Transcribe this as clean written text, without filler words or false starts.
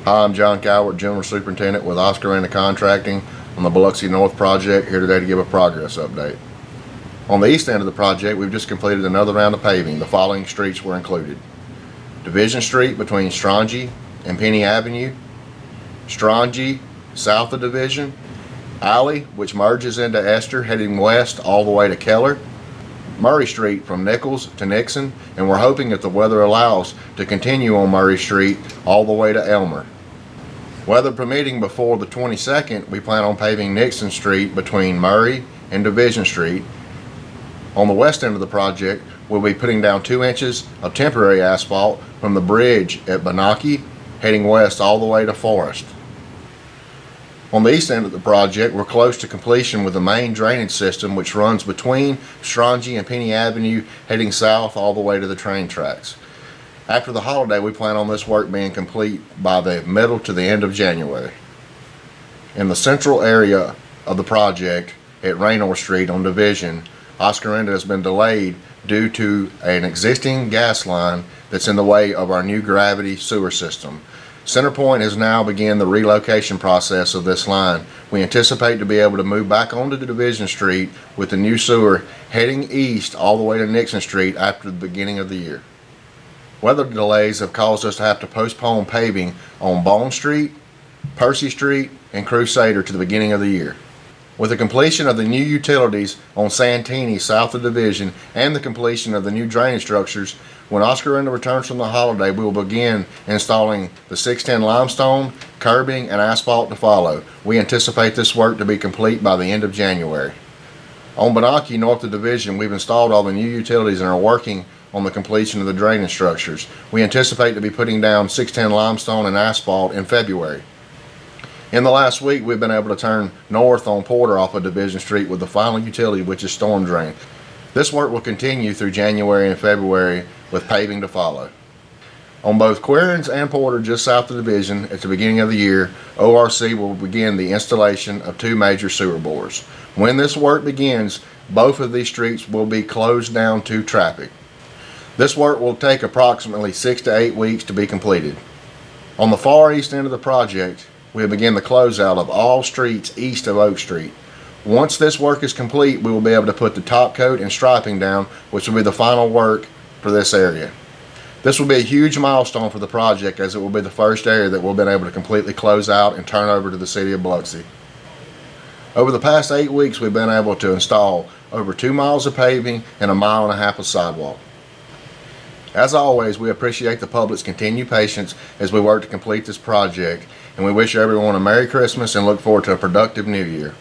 Hi, I'm John Cowart, General Superintendent with Oscar Renda Contracting on the Biloxi North project, here today to give a progress update. On the east end of the project, we've just completed another round of paving. The following streets were included: Division Street between Strange and Penny Avenue, Strange south of Division, Alley, which merges into Esther heading west all the way to Keller, Murray Street from Nichols to Nixon, and we're hoping, if the weather allows, to continue on Murray Street all the way to Elmer. Weather permitting, before the 22nd, we plan on paving Nixon Street between Murray and Division Street. On the west end of the project, we'll be putting down 2 inches of temporary asphalt from the bridge at Biloxi heading west all the way to Forest. On the east end of the project, we're close to completion with the main drainage system, which runs between Strange and Penny Avenue heading south all the way to the train tracks. After the holiday, we plan on this work being complete by the middle to the end of January. In the central area of the project at Raynor Street on Division, Oscar Renda has been delayed due to an existing gas line that's in the way of our new gravity sewer system. CenterPoint has now begun the relocation process of this line. We anticipate to be able to move back onto the Division Street with the new sewer heading east all the way to Nixon Street after the beginning of the year. Weather delays have caused us to have to postpone paving on Bone Street, Percy Street, and Crusader to the beginning of the year. With the completion of the new utilities on Santini south of Division and the completion of the new drainage structures, when Oscar Renda returns from the holiday, we will begin installing the 610 limestone, curbing, and asphalt to follow. We anticipate this work to be complete by the end of January. On Biloxi north of Division, we've installed all the new utilities and are working on the completion of the drainage structures. We anticipate to be putting down 610 limestone and asphalt in February. In the last week, we've been able to turn north on Porter off of Division Street with the final utility, which is storm drain. This work will continue through January and February with paving to follow. On both Querins and Porter, just south of Division, at the beginning of the year, ORC will begin the installation of 2 major sewer bores. When this work begins, both of these streets will be closed down to traffic. This work will take approximately 6 to 8 weeks to be completed. On the far east end of the project, we'll begin the closeout of all streets east of Oak Street. Once this work is complete, we will be able to put the top coat and striping down, which will be the final work for this area. This will be a huge milestone for the project, as it will be the first area that we've been able to completely close out and turn over to the city of Biloxi. Over the past 8 weeks, we've been able to install over 2 miles of paving and 1.5 miles of sidewalk. As always, we appreciate the public's continued patience as we work to complete this project, and we wish everyone a Merry Christmas and look forward to a productive New Year.